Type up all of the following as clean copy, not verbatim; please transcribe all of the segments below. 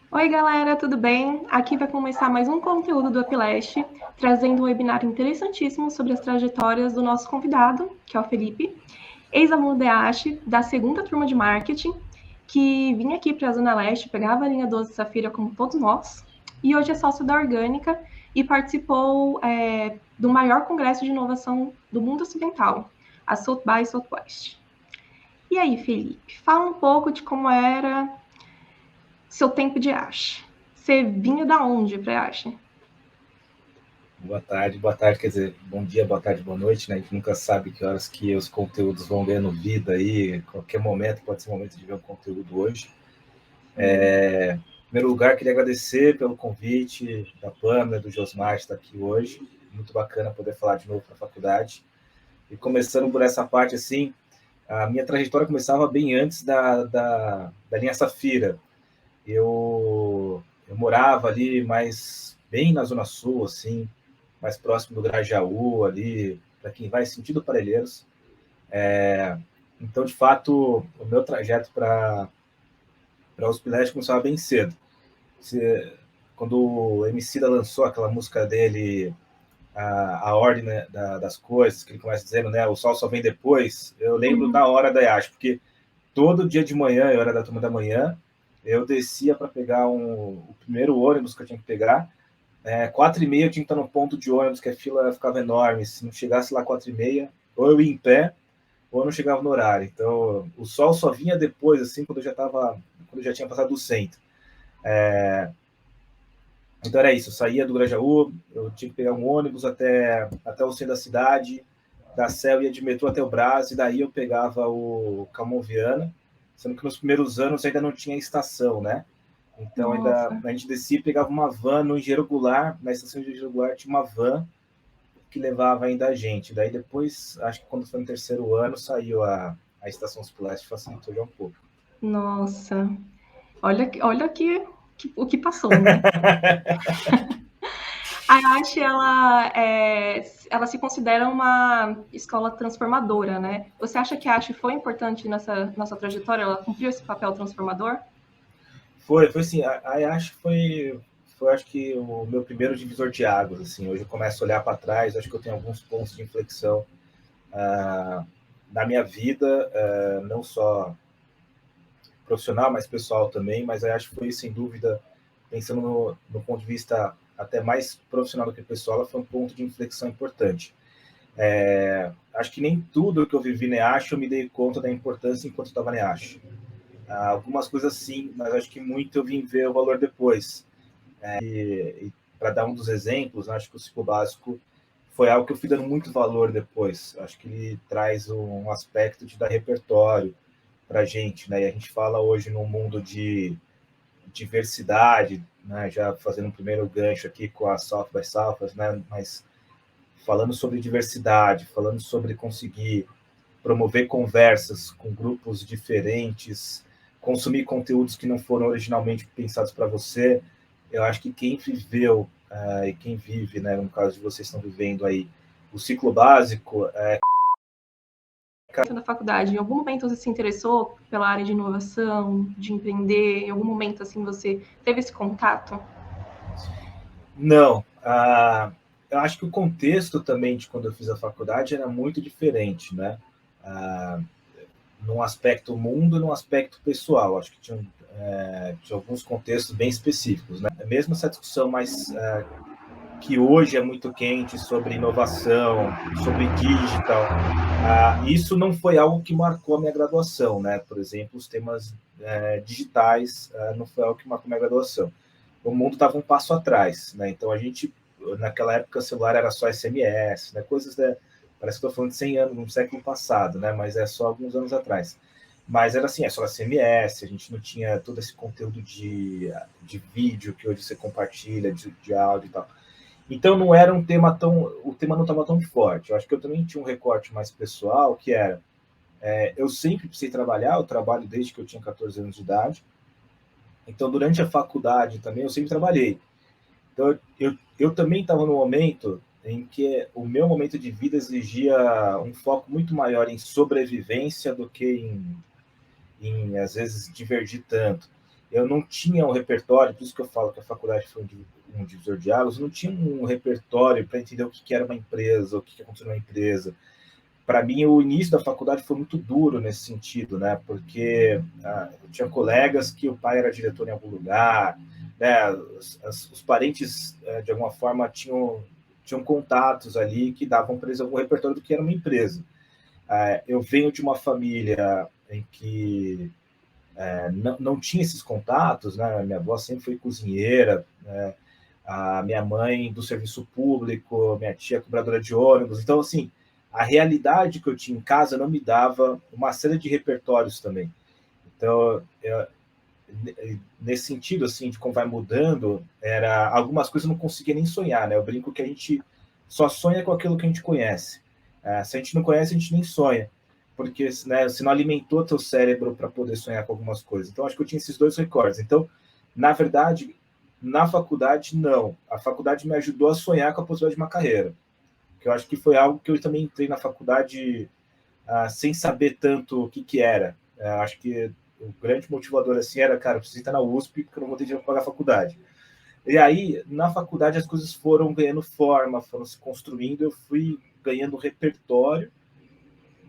Oi, galera, tudo bem? Aqui vai começar mais um conteúdo do Upilast, trazendo um webinar interessantíssimo sobre as trajetórias do nosso convidado, que é o Felipe, ex-aluno da ASH, da segunda turma de marketing, que vinha aqui para a Zona Leste, pegava a linha 12 Safira como todos nós, e hoje é sócio da Orgânica e participou do maior congresso de inovação do mundo ocidental, a South by Southwest. E aí, Felipe, fala um pouco de como era seu tempo de Ash. Você vinha da onde para Ash? Boa tarde, quer dizer, bom dia, boa tarde, boa noite, né? A gente nunca sabe que horas que os conteúdos vão ganhando vida aí, qualquer momento, pode ser o momento de ver um conteúdo hoje. Em primeiro lugar, queria agradecer pelo convite da Pamela, do Josmar, de estar aqui hoje. Muito bacana poder falar de novo para a faculdade. E começando por essa parte, assim, a minha trajetória começava bem antes da linha Safira. Eu morava ali mais bem na Zona Sul, assim, mais próximo do Grajaú, ali, para quem vai sentido Parelheiros. Então, de fato, o meu trajeto para a Hospilete começava bem cedo. Quando o Emicida lançou aquela música dele, a ordem, né, das coisas, que ele começa dizendo, né, o sol só vem depois, eu lembro Uhum. da hora da IASH, porque todo dia de manhã, eu era da turma da manhã, eu descia para pegar o primeiro ônibus que eu tinha que pegar. 4h30 eu tinha que estar no ponto de ônibus, que a fila ficava enorme. Se não chegasse lá 4h30, ou eu ia em pé, ou eu não chegava no horário. Então, o sol só vinha depois, assim, quando eu já tinha passado do centro. Então era isso, eu saía do Grajaú, eu tinha que pegar um ônibus até o centro da cidade, da Sé eu ia de metrô até o Brás, e daí eu pegava o Calmon Viana, sendo que nos primeiros anos ainda não tinha estação, né? Então ainda Nossa, a gente descia e pegava uma van no Engenheiro Goulart, na estação de Engenheiro Goulart tinha uma van que levava ainda a gente. Daí depois, acho que quando foi no terceiro ano, saiu a estação Splash, facilitou já um pouco. nossa. O que passou, né? A Ash, ela se considera uma escola transformadora, né? Você acha que a Ash foi importante nessa nossa trajetória? Ela cumpriu esse papel transformador? Foi assim, a acho que foi acho que o meu primeiro divisor de águas, assim, hoje eu começo a olhar para trás, acho que eu tenho alguns pontos de inflexão na minha vida, não só profissional, mas pessoal também, mas eu acho que foi, sem dúvida, pensando no ponto de vista até mais profissional do que pessoal, ela foi um ponto de inflexão importante. Acho que nem tudo que eu vivi na EASH eu me dei conta da importância enquanto estava na EASH. Algumas coisas sim, mas acho que muito eu vim ver o valor depois. E para dar um dos exemplos, acho que o ciclo básico foi algo que eu fui dando muito valor depois. Acho que ele traz um aspecto de dar repertório para a gente, né? E a gente fala hoje num mundo de diversidade, né? Já fazendo um primeiro gancho aqui com a South by Southwest, né? Mas falando sobre diversidade, falando sobre conseguir promover conversas com grupos diferentes, consumir conteúdos que não foram originalmente pensados para você. Eu acho que quem viveu e quem vive, né, no caso de vocês estão vivendo aí, o ciclo básico, Da faculdade, em algum momento você se interessou pela área de inovação, de empreender? Em algum momento assim você teve esse contato? não. Eu acho que o contexto também de quando eu fiz a faculdade era muito diferente, né? Ah, num aspecto mundo e num aspecto pessoal. Acho que tinha alguns contextos bem específicos, né? Mesmo essa discussão mais que hoje é muito quente sobre inovação, sobre digital. Isso não foi algo que marcou a minha graduação, né? Por exemplo, os temas digitais não foi algo que marcou a minha graduação. O mundo estava um passo atrás, né? Então a gente, naquela época, o celular era só SMS, né? Coisas parece que estou falando de 100 anos, no século passado, né? Mas é só alguns anos atrás. Mas era assim, é só SMS, a gente não tinha todo esse conteúdo de vídeo que hoje você compartilha, de áudio e tal. Então não era um tema tão, o tema não estava tão forte. Eu acho que eu também tinha um recorte mais pessoal, que era, eu sempre precisei trabalhar, eu trabalho desde que eu tinha 14 anos de idade. Então durante a faculdade também eu sempre trabalhei. Então eu também estava no momento em que o meu momento de vida exigia um foco muito maior em sobrevivência do que em às vezes divergir tanto. eu não tinha um repertório, por isso que eu falo que a faculdade foi um divisor de águas, eu não tinha um repertório para entender o que era uma empresa, o que aconteceu numa empresa. Para mim, o início da faculdade foi muito duro nesse sentido, né? Porque eu tinha colegas que o pai era diretor em algum lugar, né? Os parentes, de alguma forma, tinham contatos ali que davam para eles algum repertório do que era uma empresa. Eu venho de uma família em que não tinha esses contatos, né? Minha avó sempre foi cozinheira, né? A minha mãe do serviço público, minha tia cobradora de ônibus. Então, assim, a realidade que eu tinha em casa não me dava uma série de repertórios também. Então, nesse sentido, assim, de como vai mudando, algumas coisas eu não conseguia nem sonhar, né? Eu brinco que a gente só sonha com aquilo que a gente conhece. Se a gente não conhece, a gente nem sonha, porque, né, você não alimentou teu cérebro para poder sonhar com algumas coisas. Então, acho que eu tinha esses dois recordes. Então, na verdade, na faculdade, não. A faculdade me ajudou a sonhar com a possibilidade de uma carreira, que eu acho que foi algo que eu também entrei na faculdade sem saber tanto o que era. Acho que o grande motivador assim era, cara, eu preciso estar na USP porque eu não vou ter dinheiro para pagar a faculdade. E aí, na faculdade, as coisas foram ganhando forma, foram se construindo, eu fui ganhando repertório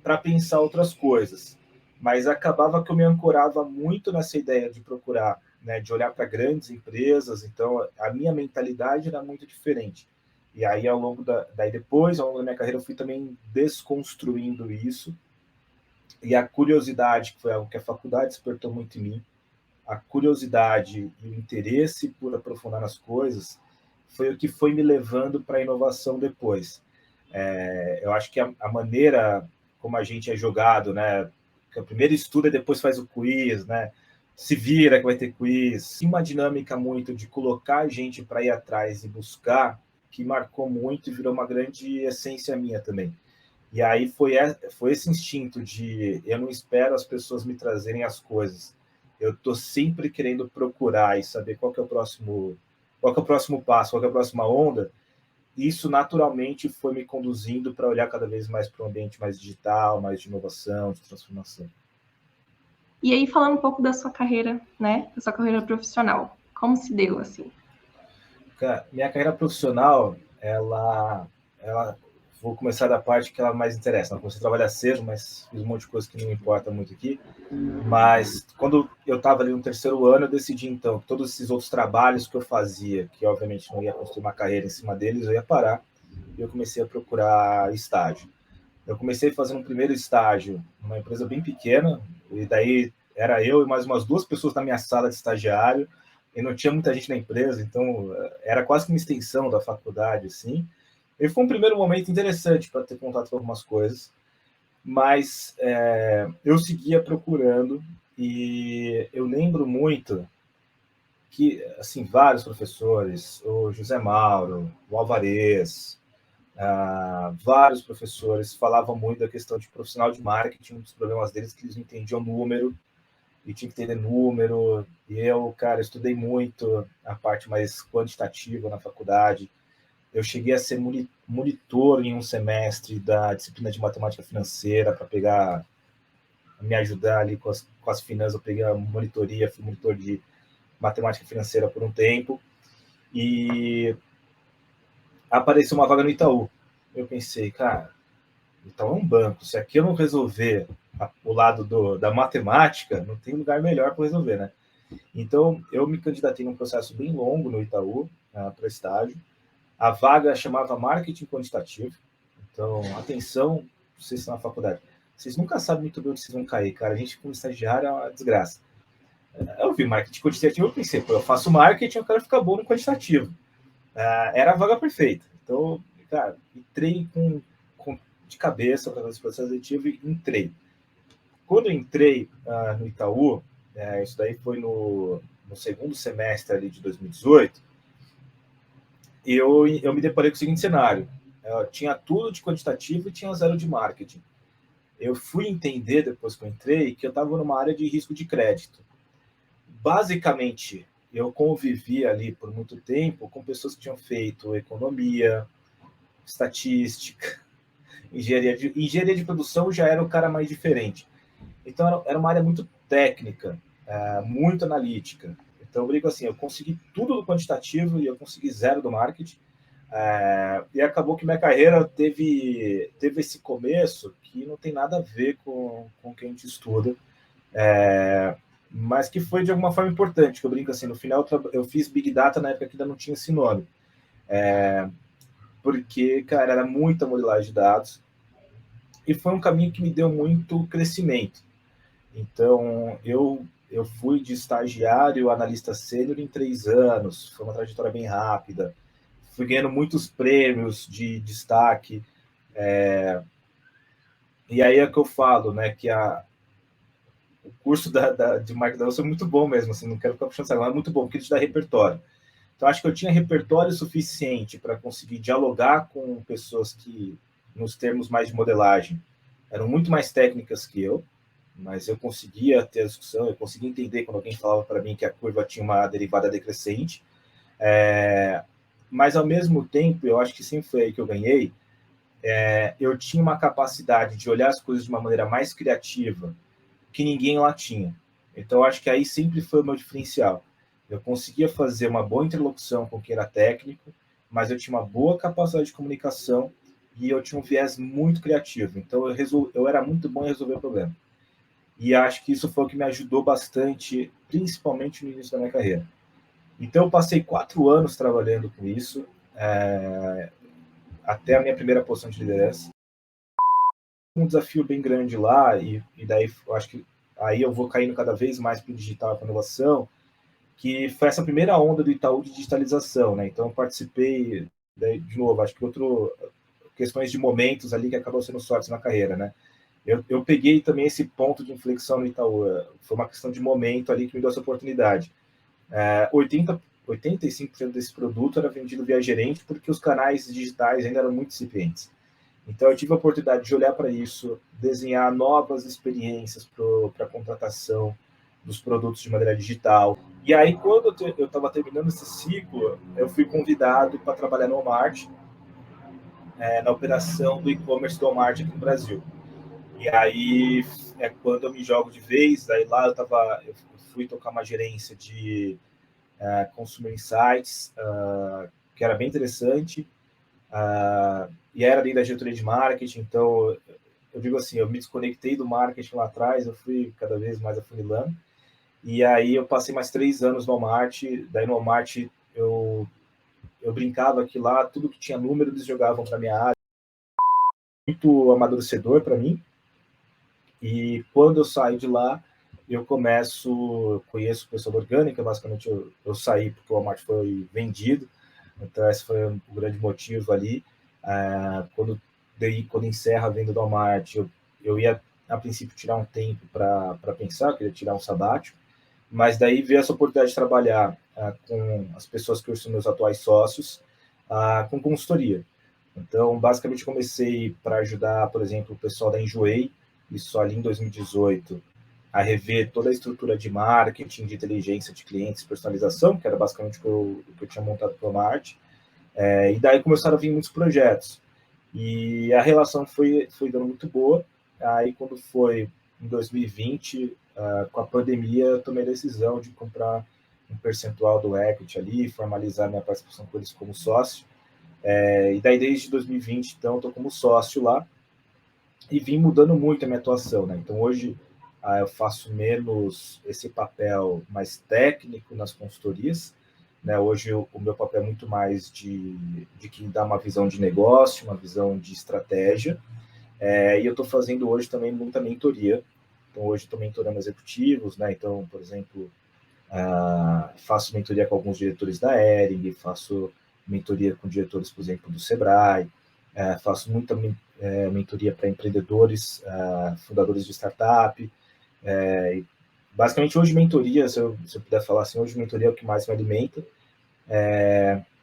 para pensar outras coisas. Mas acabava que eu me ancorava muito nessa ideia de procurar, né, de olhar para grandes empresas, então a minha mentalidade era muito diferente. E aí, ao longo daí depois, ao longo da minha carreira, eu fui também desconstruindo isso. E a curiosidade, que foi algo que a faculdade despertou muito em mim, a curiosidade e o interesse por aprofundar nas coisas, foi o que foi me levando para a inovação depois. Eu acho que a maneira como a gente é jogado, né? Que primeiro estuda e depois faz o quiz, né? Se vira que vai ter quiz. Uma dinâmica muito de colocar a gente para ir atrás e buscar, que marcou muito e virou uma grande essência minha também. E aí foi esse instinto de eu não espero as pessoas me trazerem as coisas. Eu estou sempre querendo procurar e saber qual que é o próximo passo, qual que é a próxima onda. Isso naturalmente foi me conduzindo para olhar cada vez mais para um ambiente mais digital, mais de inovação, de transformação. E aí, falando um pouco da sua carreira, né? Da sua carreira profissional. Como se deu, assim? Minha carreira profissional, ela vou começar da parte que ela mais interessa. Eu comecei a trabalhar cedo, mas fiz um monte de coisa que não importa muito aqui. Mas quando eu estava ali no terceiro ano, eu decidi então que todos esses outros trabalhos que eu fazia, que obviamente não ia construir uma carreira em cima deles, eu ia parar. E eu comecei a procurar estágio. Eu comecei fazendo um primeiro estágio numa empresa bem pequena, e daí era eu e mais umas duas pessoas na minha sala de estagiário, e não tinha muita gente na empresa, então era quase que uma extensão da faculdade, assim. E foi um primeiro momento interessante para ter contato com algumas coisas, mas eu seguia procurando, e eu lembro muito que, assim, vários professores, o José Mauro, o Alvarez, vários professores falavam muito da questão de profissional de marketing, um dos problemas deles que eles não entendiam número, e tinha que entender número, e eu, cara, estudei muito a parte mais quantitativa na faculdade. Eu cheguei a ser monitor em um semestre da disciplina de matemática financeira para me ajudar ali com as finanças. Eu peguei a monitoria, fui monitor de matemática financeira por um tempo, e apareceu uma vaga no Itaú. Eu pensei, cara, Itaú é um banco, se aqui eu não resolver o lado da matemática, não tem lugar melhor para resolver, né? Então, eu me candidatei num processo bem longo no Itaú, para estágio. A vaga chamava Marketing Quantitativo. Então, atenção, vocês estão na faculdade. Vocês nunca sabem muito bem onde vocês vão cair, cara. A gente, como estagiário, é uma desgraça. Eu vi marketing quantitativo, eu pensei, pô, eu faço marketing, eu quero ficar bom no quantitativo. Era a vaga perfeita. Então, cara, entrei de cabeça para esse processo seletivo e entrei. Quando eu entrei no Itaú, isso daí foi no segundo semestre ali de 2018, eu me deparei com o seguinte cenário. Eu tinha tudo de quantitativo e tinha zero de marketing. Eu fui entender, depois que eu entrei, que eu estava numa área de risco de crédito. Basicamente, eu convivi ali por muito tempo com pessoas que tinham feito economia, estatística, engenharia de produção já era o cara mais diferente. Então, era uma área muito técnica. muito analítica. Então, eu brinco assim, eu consegui tudo do quantitativo e eu consegui zero do marketing. E acabou que minha carreira teve esse começo que não tem nada a ver com o que a gente estuda, mas que foi de alguma forma importante, que eu brinco assim, no final eu fiz Big Data na época que ainda não tinha esse nome, porque, cara, era muita modelagem de dados, e foi um caminho que me deu muito crescimento. Então, eu fui de estagiário a analista sênior em 3 anos, foi uma trajetória bem rápida, fui ganhando muitos prêmios de destaque, e aí é que eu falo, né, que o curso de marketing da USP é muito bom mesmo, assim, não quero ficar puxando saco, mas é muito bom, porque ele te dá repertório. Então, acho que eu tinha repertório suficiente para conseguir dialogar com pessoas que, nos termos mais de modelagem, eram muito mais técnicas que eu, mas eu conseguia ter a discussão, eu conseguia entender quando alguém falava para mim que a curva tinha uma derivada decrescente. Mas, ao mesmo tempo, eu acho que sempre foi aí que eu ganhei, eu tinha uma capacidade de olhar as coisas de uma maneira mais criativa que ninguém lá tinha. Então, acho que aí sempre foi o meu diferencial. Eu conseguia fazer uma boa interlocução com quem era técnico, mas eu tinha uma boa capacidade de comunicação e eu tinha um viés muito criativo. Então, eu era muito bom em resolver problema. E acho que isso foi o que me ajudou bastante, principalmente no início da minha carreira. Então, eu passei 4 anos trabalhando com isso, até a minha primeira posição de liderança. Um desafio bem grande lá, e daí eu acho que aí eu vou caindo cada vez mais para o digital, para a inovação, que foi essa primeira onda do Itaú de digitalização, né? Então, eu participei, daí, de novo, acho que questões de momentos ali que acabam sendo sorte na carreira, né? Eu peguei também esse ponto de inflexão no Itaú, foi uma questão de momento ali que me deu essa oportunidade. 85% desse produto era vendido via gerente porque os canais digitais ainda eram muito incipientes. Então, eu tive a oportunidade de olhar para isso, desenhar novas experiências para a contratação dos produtos de maneira digital. E aí, quando eu estava terminando esse ciclo, eu fui convidado para trabalhar no Walmart, na operação do e-commerce do Walmart aqui no Brasil. E aí é quando eu me jogo de vez. Daí lá eu fui tocar uma gerência de Consumer Insights, que era bem interessante. E era dentro da diretoria de marketing, então eu digo assim, eu me desconectei do marketing lá atrás, eu fui cada vez mais afunilando, e aí eu passei mais 3 anos no Walmart. Daí no Walmart eu brincava que lá tudo que tinha número eles jogavam para minha área, muito amadurecedor para mim. E quando eu saio de lá, eu conheço o pessoal da Orgânica, basicamente eu saí porque o Walmart foi vendido, então esse foi o grande motivo ali. Quando encerra a venda do Walmart, eu ia, a princípio, tirar um tempo para pensar, eu queria tirar um sabático, mas daí veio essa oportunidade de trabalhar com as pessoas que hoje são meus atuais sócios, com consultoria. Então, basicamente, comecei para ajudar, por exemplo, o pessoal da Enjoei, isso ali em 2018, a rever toda a estrutura de marketing, de inteligência de clientes, personalização, que era basicamente o que eu tinha montado para o Walmart. E daí começaram a vir muitos projetos. E a relação foi dando muito boa. Aí, quando foi em 2020, com a pandemia, eu tomei a decisão de comprar um percentual do equity ali, formalizar minha participação com eles como sócio. E daí, desde 2020, então, estou como sócio lá e vim mudando muito a minha atuação, né? Então, hoje, eu faço menos esse papel mais técnico nas consultorias, né? Hoje, o meu papel é muito mais de quem dá uma visão de negócio, uma visão de estratégia, e eu estou fazendo hoje também muita mentoria. Então, hoje estou mentorando executivos, né? Então, por exemplo, faço mentoria com alguns diretores da Hering, faço mentoria com diretores, por exemplo, do Sebrae, faço muita mentoria para empreendedores, fundadores de startup. Basicamente, hoje mentoria, se eu puder falar assim, hoje mentoria é o que mais me alimenta.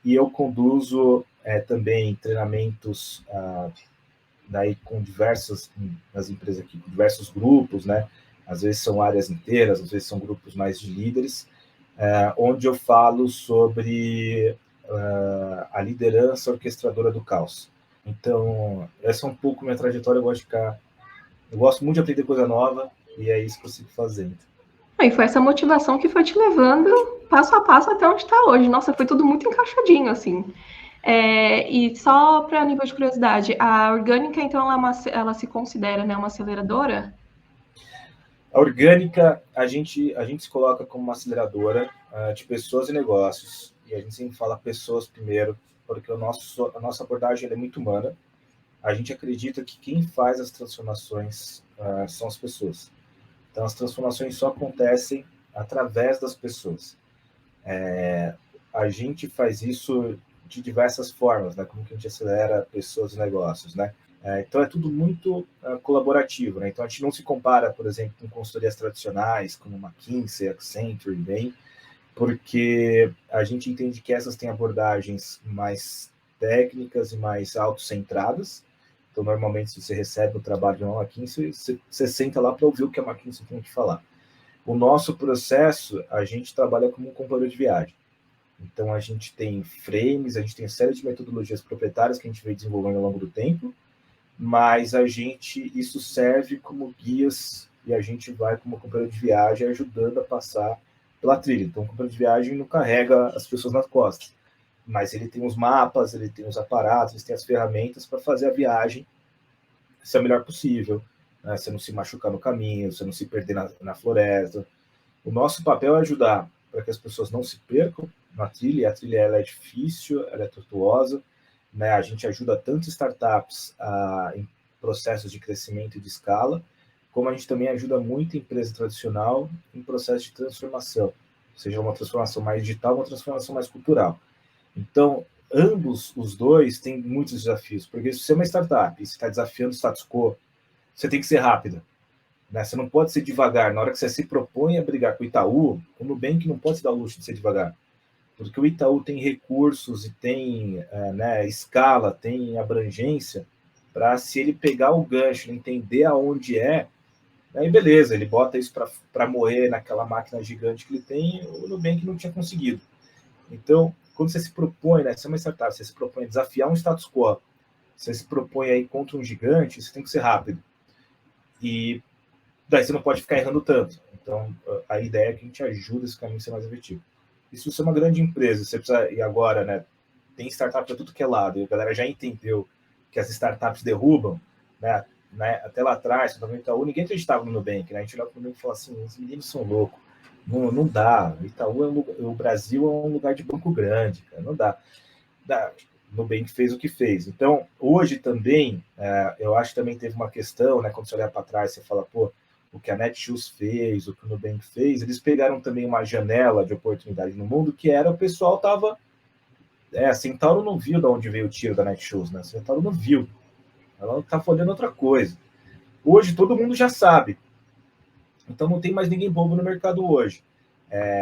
E eu conduzo também treinamentos daí com nas empresas aqui, com diversos grupos, né? Às vezes são áreas inteiras, às vezes são grupos mais de líderes, onde eu falo sobre a liderança orquestradora do caos. Então, essa é um pouco minha trajetória. Eu gosto muito de aprender coisa nova, e é isso que eu sigo fazendo. E foi essa motivação que foi te levando passo a passo até onde está hoje. Nossa, foi tudo muito encaixadinho, assim. E só para nível de curiosidade, a Orgânica, então, ela se considera, né, uma aceleradora? A Orgânica, a gente se coloca como uma aceleradora de pessoas e negócios. E a gente sempre fala pessoas primeiro, porque a nossa abordagem é muito humana. A gente acredita que quem faz as transformações são as pessoas. Então, as transformações só acontecem através das pessoas. A gente faz isso de diversas formas, né? Como que a gente acelera pessoas e negócios, né? Então, é tudo muito colaborativo, né? Então, a gente não se compara, por exemplo, com consultorias tradicionais, como McKinsey, Accenture, Bain, porque a gente entende que essas têm abordagens mais técnicas e mais autocentradas. Então, normalmente, se você recebe o trabalho de uma McKinsey, você senta lá para ouvir o que a McKinsey tem que falar. O nosso processo, a gente trabalha como um companheiro de viagem. Então, a gente tem frames, a gente tem série de metodologias proprietárias que a gente vem desenvolvendo ao longo do tempo, mas isso serve como guias e a gente vai como companheiro de viagem ajudando a passar pela trilha. Então, o companheiro de viagem não carrega as pessoas nas costas, mas ele tem os mapas, ele tem os aparatos, ele tem as ferramentas para fazer a viagem ser a melhor possível, né? Você não se machucar no caminho, você não se perder na floresta. O nosso papel é ajudar para que as pessoas não se percam na trilha, e a trilha ela é difícil, ela é tortuosa, né? A gente ajuda tanto startups em processos de crescimento e de escala, como a gente também ajuda muito empresa tradicional em processo de transformação, seja uma transformação mais digital, uma transformação mais cultural. Então, ambos os dois têm muitos desafios, porque se você é uma startup e você está desafiando o status quo, você tem que ser rápido, né? Você não pode ser devagar. Na hora que você se propõe a brigar com o Itaú, o Nubank não pode se dar o luxo de ser devagar, porque o Itaú tem recursos e tem escala, tem abrangência, para se ele pegar o gancho, entender aonde aí beleza, ele bota isso para morrer naquela máquina gigante que ele tem, o Nubank não tinha conseguido. Então, quando você se propõe, né, você é uma startup, você se propõe a desafiar um status quo, você se propõe a ir contra um gigante, você tem que ser rápido. E daí você não pode ficar errando tanto. Então, a ideia é que a gente ajuda esse caminho a ser mais efetivo. E se você é uma grande empresa, você precisa, e agora, né, tem startup para tudo que é lado, e a galera já entendeu que as startups derrubam, né, até lá atrás, quando Itaú, ninguém acreditava no Nubank, né? A gente olhava para o Nubank e falava assim, os meninos são loucos, não dá, Itaú o Brasil é um lugar de banco grande, cara, não dá. O Nubank fez o que fez. Então, hoje também, eu acho que também teve uma questão, né, quando você olhar para trás, você fala, pô, o que a Netshoes fez, o que o Nubank fez, eles pegaram também uma janela de oportunidade no mundo que era o pessoal estava... a Centauro não viu de onde veio o tiro da Netshoes, né? A Centauro não viu. Ela estava olhando outra coisa. Hoje todo mundo já sabe. Então não tem mais ninguém bobo no mercado hoje.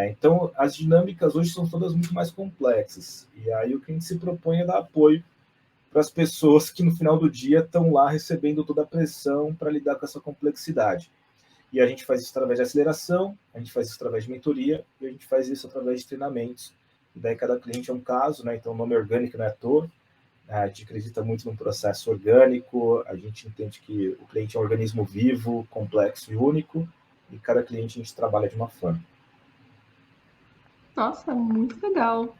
Então as dinâmicas hoje são todas muito mais complexas. E aí o que a gente se propõe é dar apoio para as pessoas que no final do dia estão lá recebendo toda a pressão para lidar com essa complexidade. E a gente faz isso através de aceleração, a gente faz isso através de mentoria, e a gente faz isso através de treinamentos. E daí cada cliente é um caso, né? Então o nome orgânico não é à toa. A gente acredita muito num processo orgânico, a gente entende que o cliente é um organismo vivo, complexo e único, e cada cliente a gente trabalha de uma forma. Nossa, muito legal.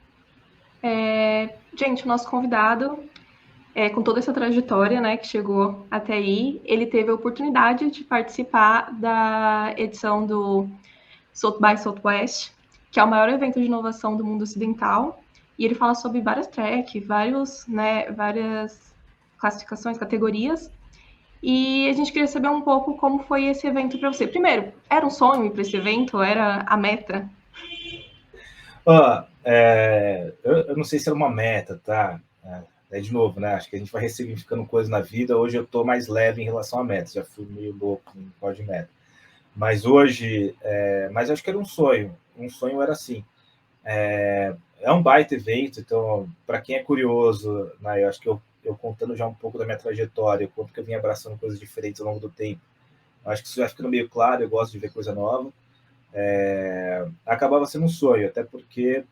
Gente, o nosso convidado, com toda essa trajetória, né, que chegou até aí, ele teve a oportunidade de participar da edição do South by Southwest, que é o maior evento de inovação do mundo ocidental, e ele fala sobre várias tracks, várias classificações, categorias, e a gente queria saber um pouco como foi esse evento para você. Primeiro, era um sonho ir para esse evento? Era a meta? Eu não sei se era uma meta, tá? De novo, né? Acho que a gente vai ressignificando coisas na vida. Hoje eu estou mais leve em relação a metas. Já fui meio louco em pós de meta. Mas hoje, mas acho que era um sonho. Um sonho era assim. É um baita evento, então, para quem é curioso, né, eu acho que eu contando já um pouco da minha trajetória, quanto que eu vim abraçando coisas diferentes ao longo do tempo, acho que isso já fica meio claro, eu gosto de ver coisa nova. Acabava sendo um sonho, até porque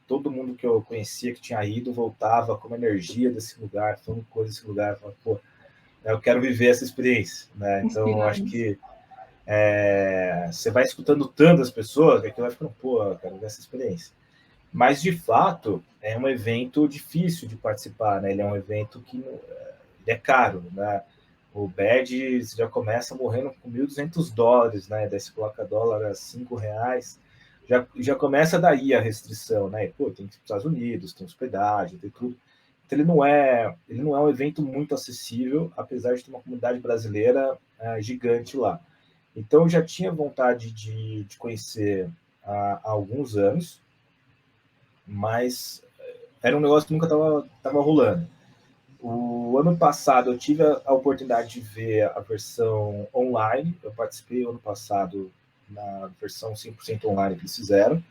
todo mundo que eu conhecia que tinha ido voltava com uma energia desse lugar, falando coisa desse lugar, falando, pô, eu quero viver essa experiência, né? Então, acho que Você vai escutando tantas pessoas que aquilo vai ficando, pô, eu quero ver essa experiência. Mas, de fato, é um evento difícil de participar, né? Ele é um evento que ele é caro, né? O badge já começa morrendo com $1.200, né? Daí você coloca dólar a R$ 5, já começa daí a restrição, né? E, pô, tem que ir para os Estados Unidos, tem hospedagem, tem tudo. Então ele não é um evento muito acessível, apesar de ter uma comunidade brasileira gigante lá. Então eu já tinha vontade de conhecer há alguns anos, mas era um negócio que nunca estava rolando. O ano passado eu tive a oportunidade de ver a versão online. Eu participei ano passado na versão 100% online que eles fizeram,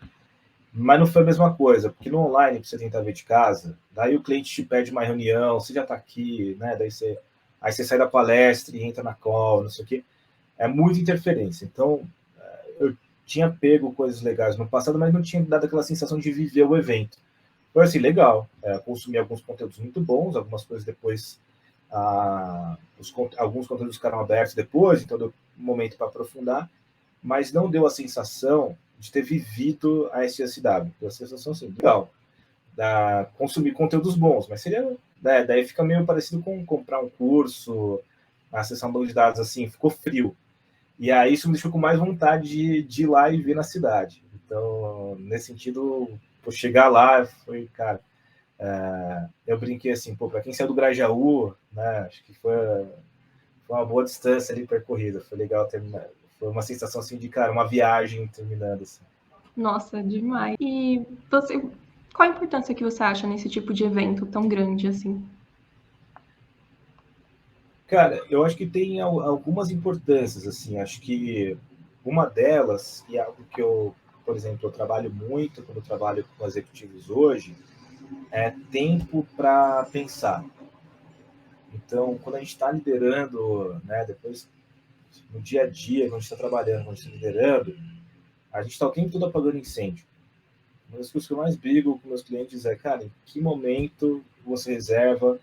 mas não foi a mesma coisa, porque no online você tentar ver de casa, daí o cliente te pede uma reunião, você já está aqui, né? Aí você sai da palestra e entra na call, não sei o quê. É muita interferência. Então, eu tinha pego coisas legais no passado, mas não tinha dado aquela sensação de viver o evento. Foi assim, legal. Consumi alguns conteúdos muito bons, algumas coisas depois. Alguns conteúdos ficaram abertos depois, então deu um momento para aprofundar, mas não deu a sensação de ter vivido a SSW. Deu a sensação assim, legal, consumir conteúdos bons, mas seria. Né, daí fica meio parecido com comprar um curso, acessar um banco de dados assim, ficou frio. E aí isso me deixou com mais vontade de ir lá e ver na cidade. Então, nesse sentido, por chegar lá, foi, cara, eu brinquei assim, pô, para quem saiu do Grajaú, né, acho que foi uma boa distância ali percorrida, foi legal terminar, foi uma sensação assim de, cara, uma viagem terminando assim. Nossa, demais. E você, qual a importância que você acha nesse tipo de evento tão grande assim? Cara, eu acho que tem algumas importâncias, assim, acho que uma delas, e é algo que eu, por exemplo, eu trabalho muito quando eu trabalho com executivos hoje, é tempo para pensar. Então, quando a gente está liderando, né, depois no dia a dia, quando a gente está trabalhando, quando a gente está liderando, a gente está o tempo todo apagando incêndio. Uma das coisas que eu mais brigo com meus clientes é, cara, em que momento você reserva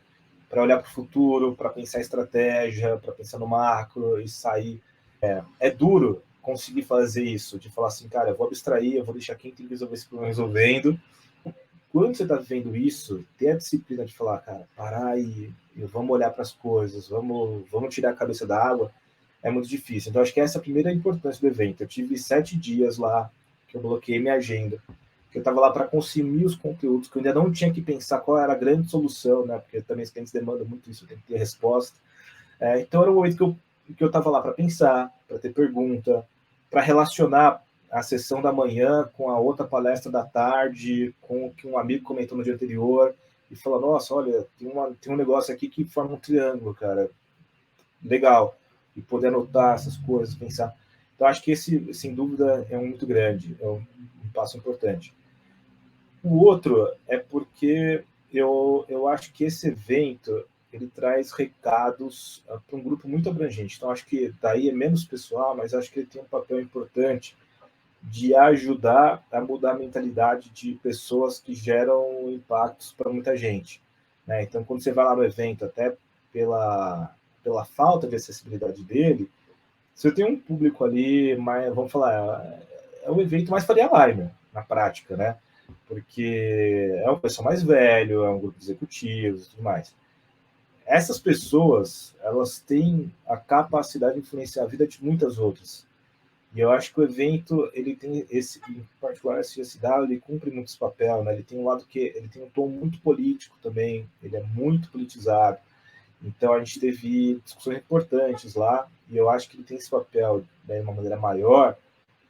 para olhar para o futuro, para pensar em estratégia, para pensar no macro e sair. É duro conseguir fazer isso, de falar assim, cara, eu vou abstrair, eu vou deixar quem tem que resolver esse problema resolvendo. Quando você está vivendo isso, ter a disciplina de falar, cara, parar e vamos olhar para as coisas, vamos tirar a cabeça da água, é muito difícil. Então, acho que essa é a primeira importância do evento. Eu tive 7 dias lá, que eu bloqueei minha agenda, que eu estava lá para consumir os conteúdos, que eu ainda não tinha que pensar qual era a grande solução, né? Porque também os clientes demandam muito isso, tem que ter resposta. Então, era um momento que eu estava lá para pensar, para ter pergunta, para relacionar a sessão da manhã com a outra palestra da tarde, com o que um amigo comentou no dia anterior, e falou, nossa, olha, tem um negócio aqui que forma um triângulo, cara, legal, e poder anotar essas coisas, pensar. Então, acho que esse, sem dúvida, é muito grande, é um passo importante. O outro é porque eu acho que esse evento ele traz recados para um grupo muito abrangente. Então, acho que daí é menos pessoal, mas acho que ele tem um papel importante de ajudar a mudar a mentalidade de pessoas que geram impactos para muita gente. Né? Então, quando você vai lá no evento, até pela falta de acessibilidade dele, você tem um público ali, mais, vamos falar, é um evento mais Faria Limer, na prática, né? Porque é um pessoal mais velho, é um grupo de executivos e tudo mais. Essas pessoas, elas têm a capacidade de influenciar a vida de muitas outras. E eu acho que o evento, ele tem esse, em particular, esse CSW, ele cumpre muito esse papel, né? Ele tem um lado que ele tem um tom muito político também, ele é muito politizado. Então a gente teve discussões importantes lá, e eu acho que ele tem esse papel, né, de uma maneira maior,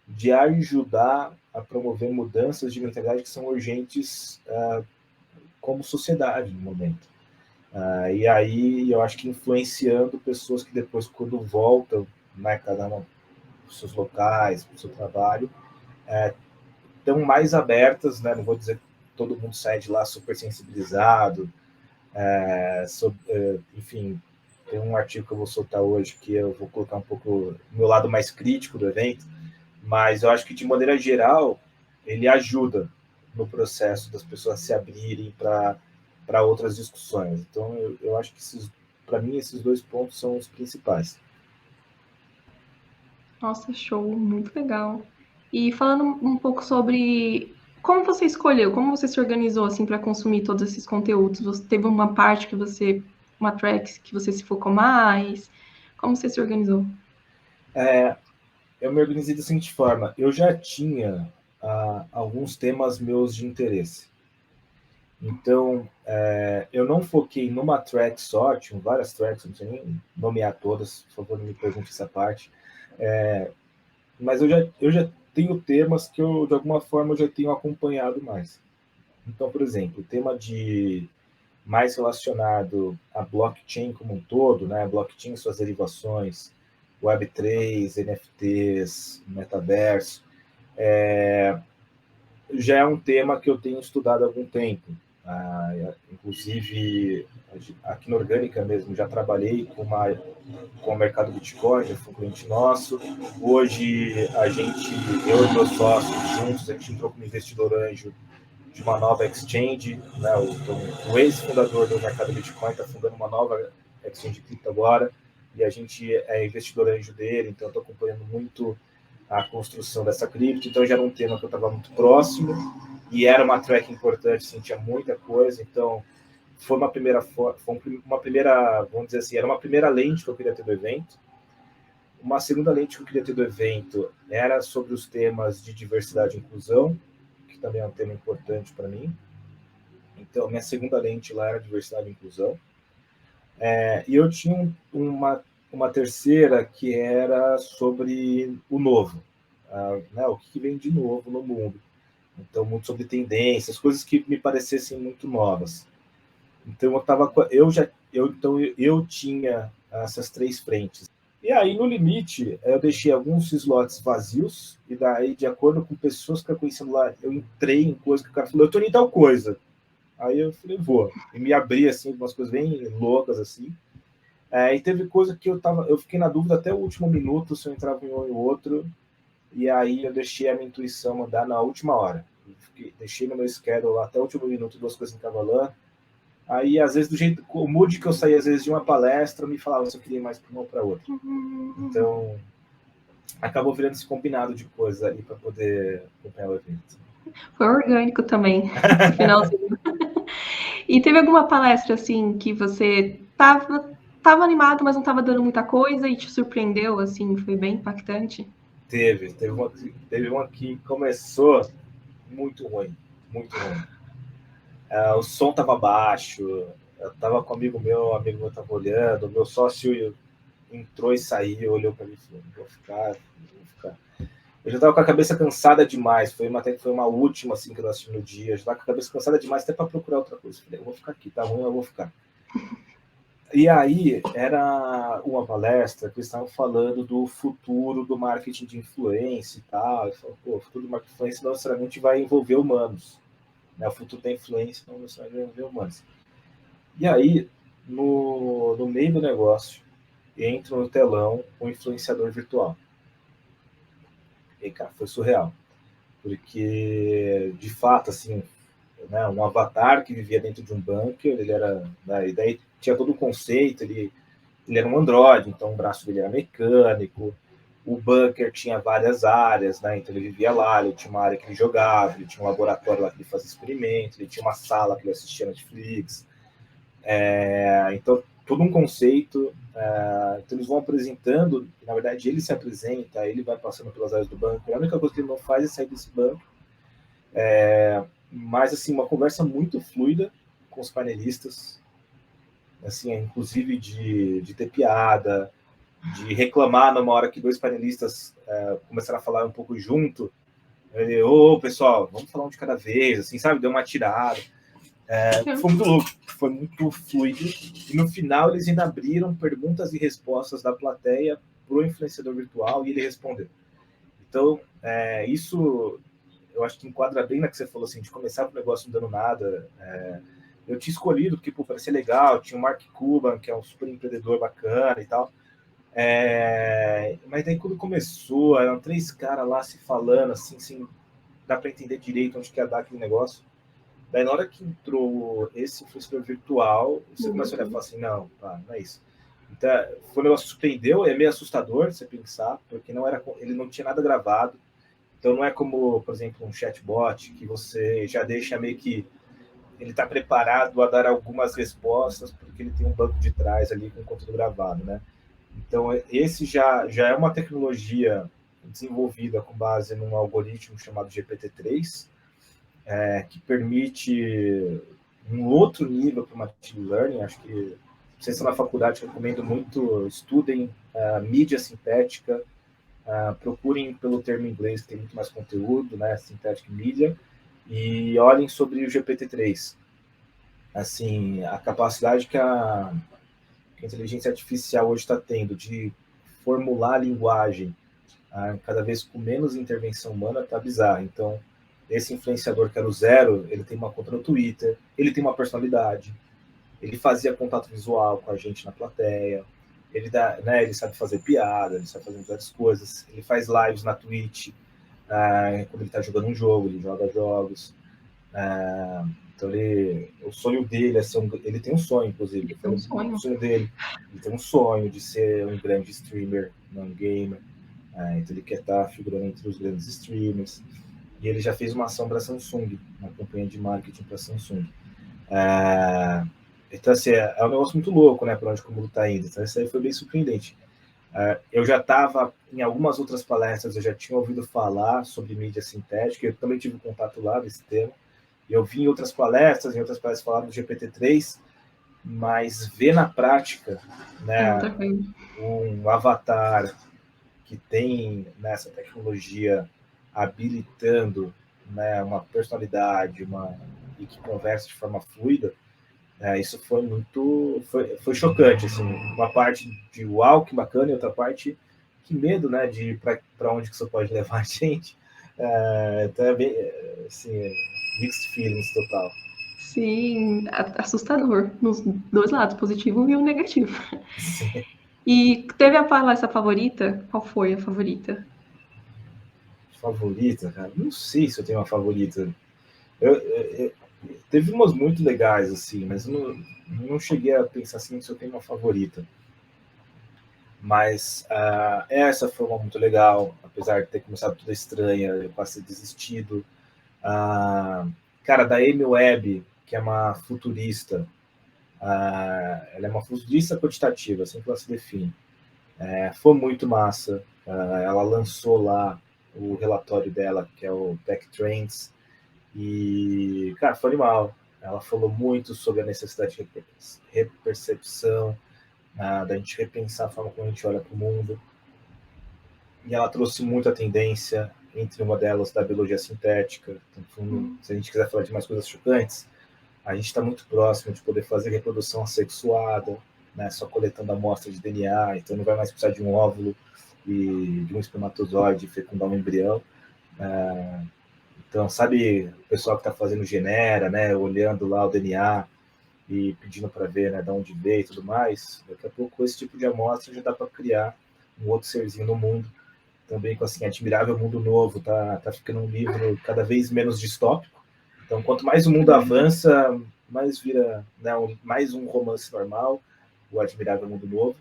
de ajudar a promover mudanças de mentalidade que são urgentes como sociedade no momento. E aí eu acho que influenciando pessoas que depois, quando voltam, né, cada uma para os seus locais, para o seu trabalho, estão mais abertas, né? Não vou dizer que todo mundo sai de lá super sensibilizado, enfim, tem um artigo que eu vou soltar hoje que eu vou colocar um pouco o meu lado mais crítico do evento, mas eu acho que, de maneira geral, ele ajuda no processo das pessoas se abrirem para outras discussões. Então, eu acho que, para mim, esses dois pontos são os principais. Nossa, show, muito legal. E falando um pouco sobre como você escolheu, como você se organizou assim para consumir todos esses conteúdos? Você teve uma parte que você, uma track que você se focou mais? Como você se organizou? Eu me organizei da seguinte forma: eu já tinha alguns temas meus de interesse. Então, eu não foquei numa track só, tinham várias tracks, não sei nem nomear todas, por favor, não me pergunte essa parte. Mas eu já tenho temas que eu, de alguma forma, eu já tenho acompanhado mais. Então, por exemplo, o tema de mais relacionado a blockchain como um todo, né? Blockchain e suas derivações, Web3, NFTs, metaverso, já é um tema que eu tenho estudado há algum tempo. Inclusive, aqui na Orgânica mesmo, já trabalhei com o mercado Bitcoin, já foi um cliente nosso. Hoje, eu e meus sócios juntos, a gente entrou como investidor anjo de uma nova exchange, né? O ex-fundador do mercado Bitcoin está fundando uma nova exchange de cripto agora, e a gente é investidor anjo dele, então estou acompanhando muito a construção dessa cripto, então já era um tema que eu estava muito próximo, e era uma track importante, assim, tinha muita coisa, então foi uma primeira, vamos dizer assim, era uma primeira lente que eu queria ter do evento. Uma segunda lente que eu queria ter do evento era sobre os temas de diversidade e inclusão, que também é um tema importante para mim. Então, minha segunda lente lá era diversidade e inclusão. E eu tinha uma terceira que era sobre o novo, né, o que vem de novo no mundo. Então, muito sobre tendências, coisas que me parecessem muito novas. Então, eu tinha essas três frentes. E aí, no limite, eu deixei alguns slots vazios, e daí, de acordo com pessoas que eu conheci lá, eu entrei em coisas que o cara falou, eu tô em tal coisa. Aí eu falei, vou. E me abri, assim, umas coisas bem loucas, assim. E teve coisa que eu fiquei na dúvida até o último minuto se eu entrava em um ou outro, e aí eu deixei a minha intuição mandar na última hora. Deixei no meu schedule lá até o último minuto, duas coisas em Cavalã. Aí, às vezes, o mood que eu saía, às vezes, de uma palestra, me falava se eu queria ir mais para uma ou para outra. Então, acabou virando esse combinado de coisas ali para poder acompanhar o evento. Foi orgânico também, esse finalzinho. E teve alguma palestra, assim, que você tava animado, mas não tava dando muita coisa e te surpreendeu, assim, foi bem impactante? Teve uma que começou muito ruim, muito ruim. O som tava baixo, eu tava com um amigo meu tava olhando, o meu sócio entrou e saiu, olhou para mim e falou, vou ficar. Eu já tava com a cabeça cansada demais, até que foi uma última, assim, que eu assisti no dia, eu já tava com a cabeça cansada demais até para procurar outra coisa. Eu falei, eu vou ficar aqui, tá ruim, eu vou ficar. E aí, era uma palestra que eles estavam falando do futuro do marketing de influência e tal. E falou, o futuro do marketing de influência não necessariamente vai envolver humanos. Né? O futuro da influência não necessariamente vai envolver humanos. E aí, no meio do negócio, entra no telão um influenciador virtual. E, cara, foi surreal. Porque, de fato, assim, né, um avatar que vivia dentro de um bunker, ele era... Né, e daí tinha todo o conceito, ele era um androide, então o braço dele era mecânico, o bunker tinha várias áreas, né? Então ele vivia lá, ele tinha uma área que ele jogava, ele tinha um laboratório lá que ele fazia experimentos, ele tinha uma sala que ele assistia Netflix. Então, todo um conceito. Então eles vão apresentando, na verdade ele se apresenta, ele vai passando pelas áreas do bunker. A única coisa que ele não faz é sair desse bunker. Mas, assim, uma conversa muito fluida com os painelistas, assim, inclusive de ter piada, de reclamar numa hora que dois panelistas começaram a falar um pouco junto. Ele, pessoal, vamos falar um de cada vez, assim, sabe? Deu uma tirada. Foi muito louco, foi muito fluido. E no final eles ainda abriram perguntas e respostas da plateia para o influenciador virtual e ele respondeu. Então, isso eu acho que enquadra bem na que você falou, assim, de começar com o negócio não dando nada. Eu tinha escolhido porque, parecia legal, tinha o Mark Cuban, que é um super empreendedor bacana e tal. Mas daí quando começou, eram três caras lá se falando, assim, sem dá para entender direito onde quer dar aquele negócio. Daí na hora que entrou esse influenciador virtual, você começa a olhar e falar assim, não é isso. Então, foi um negócio que surpreendeu, é meio assustador você pensar, porque ele não tinha nada gravado. Então não é como, por exemplo, um chatbot, que você já deixa meio que ele está preparado a dar algumas respostas, porque ele tem um banco de trás ali com conteúdo gravado, né? Então, esse já é uma tecnologia desenvolvida com base num algoritmo chamado GPT-3, que permite um outro nível para o machine learning. Acho que vocês estão na faculdade, recomendo muito, estudem mídia sintética, procurem pelo termo em inglês, que tem muito mais conteúdo, né, synthetic media, e olhem sobre o GPT-3. Assim, a capacidade que a inteligência artificial hoje está tendo de formular a linguagem cada vez com menos intervenção humana está bizarro. Então, esse influenciador que era o Zero, ele tem uma conta no Twitter, ele tem uma personalidade, ele fazia contato visual com a gente na plateia, ele sabe fazer piada, ele sabe fazer várias coisas, ele faz lives na Twitch, quando ele está jogando um jogo, ele joga jogos. Então o sonho dele é ser ele tem um sonho, inclusive. É um sonho. O sonho dele, ele tem um sonho de ser um grande streamer, não gamer. Então ele quer estar figurando entre os grandes streamers. E ele já fez uma ação para a Samsung, uma campanha de marketing para a Samsung. Então, assim, é um negócio muito louco, né, para onde o mundo está indo. Então, isso aí foi bem surpreendente. Eu já estava em algumas outras palestras, eu já tinha ouvido falar sobre mídia sintética, eu também tive contato lá nesse tema. Eu vi em outras palestras falaram do GPT-3, mas ver na prática, né, um avatar que tem nessa tecnologia habilitando, né, uma personalidade, e que conversa de forma fluida, isso foi chocante, assim, uma parte de uau, que bacana, e outra parte, que medo, né, de para onde que isso pode levar a gente. Então é bem, assim, mixed feelings total. Sim, assustador, nos dois lados, positivo e o negativo. Sim. E teve a palestra favorita? Qual foi a favorita? Favorita, cara? Não sei se eu tenho uma favorita. Teve umas muito legais, assim, mas não cheguei a pensar assim se eu tenho uma favorita. Mas essa foi uma muito legal, apesar de ter começado toda estranha, eu quase ter desistido. Cara, da Amy Webb, que é uma futurista, ela é uma futurista quantitativa, assim que ela se define. Foi muito massa. Ela lançou lá o relatório dela, que é o Tech Trends, e, cara, foi animal. Ela falou muito sobre a necessidade de repercepção, da gente repensar a forma como a gente olha para o mundo. E ela trouxe muita tendência, entre uma delas da biologia sintética. Então, se a gente quiser falar de mais coisas chocantes, a gente está muito próximo de poder fazer reprodução assexuada, né, só coletando amostra de DNA, então não vai mais precisar de um óvulo e de um espermatozoide fecundar um embrião. Então, sabe o pessoal que está fazendo genera, né, olhando lá o DNA e pedindo para ver, né, de onde veio e tudo mais, daqui a pouco com esse tipo de amostra já dá para criar um outro serzinho no mundo, também com assim, Admirável Mundo Novo, tá ficando um livro cada vez menos distópico. Então, quanto mais o mundo avança, mais vira, né, mais um romance normal, o Admirável Mundo Novo.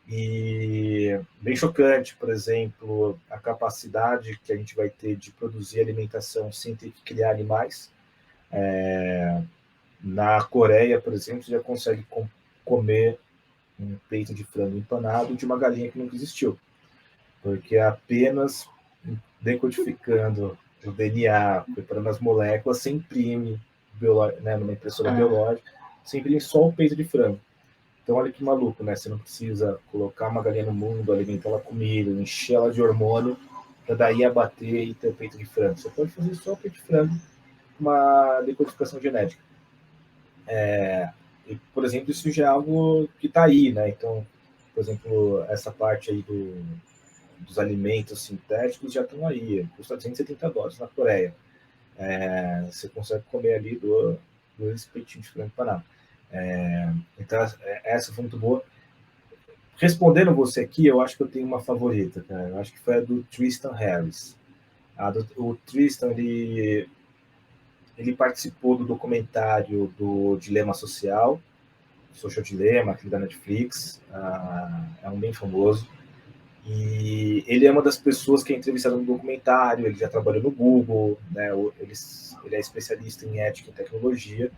E bem chocante, por exemplo, a capacidade que a gente vai ter de produzir alimentação sem ter que criar animais. Na Coreia, por exemplo, você já consegue comer um peito de frango empanado de uma galinha que nunca existiu, porque apenas decodificando o DNA, preparando as moléculas, você imprime né, numa impressora biológica, você imprime só o peito de frango. Então, olha que maluco, né? Você não precisa colocar uma galinha no mundo, alimentar ela com milho, encher ela de hormônio, para daí abater e ter o peito de frango. Você pode fazer só o peito de frango com uma decodificação genética. E, por exemplo, isso já é algo que está aí, né? Então, por exemplo, essa parte aí dos alimentos sintéticos já estão aí. Custa $270 na Coreia. Você consegue comer ali dois peitinhos de frango empanado. Então, essa foi muito boa. Respondendo você aqui, eu acho que eu tenho uma favorita, cara. Eu acho que foi a do Tristan Harris. O Tristan, ele participou do documentário do Dilema Social Social Dilemma, aquele da Netflix, é um bem famoso. E ele é uma das pessoas que é entrevistada no documentário, ele já trabalhou no Google, né? Ele é especialista em ética e tecnologia,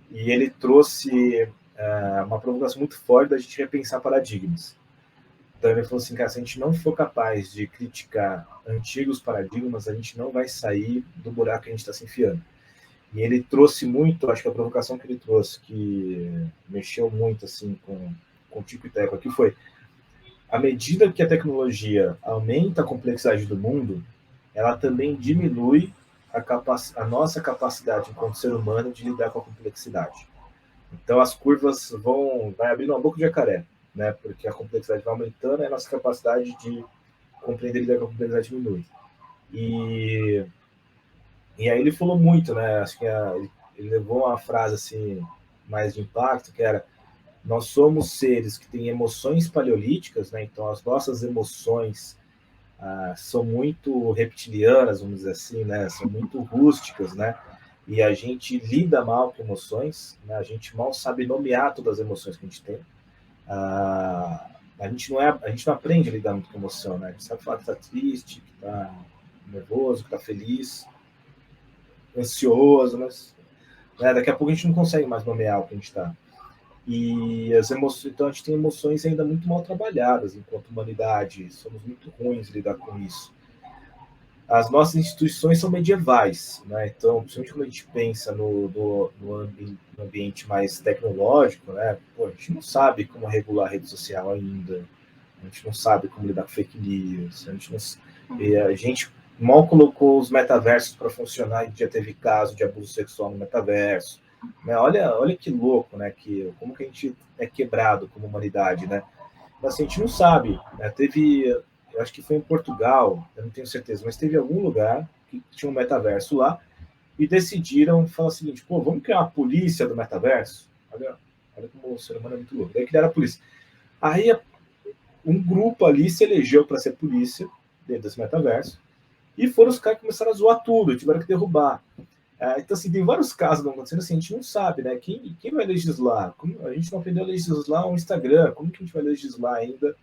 e ele trouxe uma provocação muito forte da gente repensar paradigmas. Então ele falou assim, cara, se a gente não for capaz de criticar antigos paradigmas, a gente não vai sair do buraco que a gente está se enfiando. E ele trouxe muito, acho que a provocação que ele trouxe, que mexeu muito assim com o Tico e Teco aqui, foi: à medida que a tecnologia aumenta a complexidade do mundo, ela também diminui a nossa capacidade enquanto ser humano de lidar com a complexidade. Então as curvas vai abrindo uma boca de jacaré, né? Porque a complexidade vai aumentando e a nossa capacidade de compreender e lidar com a complexidade diminui. E aí ele falou muito, né? Acho que ele levou uma frase assim mais de impacto, que era: nós somos seres que têm emoções paleolíticas, né? Então as nossas emoções são muito reptilianas, vamos dizer assim, né? São muito rústicas, né? E a gente lida mal com emoções, né? A gente mal sabe nomear todas as emoções que a gente tem. A gente não aprende a lidar muito com emoção, né? A gente sabe falar que está triste, que está nervoso, que está feliz, ansioso, mas daqui a pouco a gente não consegue mais nomear o que a gente está. E as emoções, então a gente tem emoções ainda muito mal trabalhadas enquanto humanidade, somos muito ruins de lidar com isso. As nossas instituições são medievais, né? Então, principalmente quando a gente pensa no ambiente mais tecnológico, né? Pô, a gente não sabe como regular a rede social ainda, a gente não sabe como lidar com fake news, a gente mal colocou os metaversos para funcionar e já teve caso de abuso sexual no metaverso. Né? Olha que louco, né? Como que a gente é quebrado como humanidade, né? Mas assim, a gente não sabe. Né? Eu acho que foi em Portugal, eu não tenho certeza, mas teve algum lugar que tinha um metaverso lá e decidiram falar o seguinte: pô, vamos criar uma polícia do metaverso? Olha como o ser humano é muito louco. Daí criaram a polícia. Aí um grupo ali se elegeu para ser polícia dentro desse metaverso e foram os caras que começaram a zoar tudo, tiveram que derrubar. Então, assim, tem vários casos acontecendo assim, a gente não sabe, né? Quem vai legislar? A gente não aprendeu a legislar o Instagram, como que a gente vai legislar ainda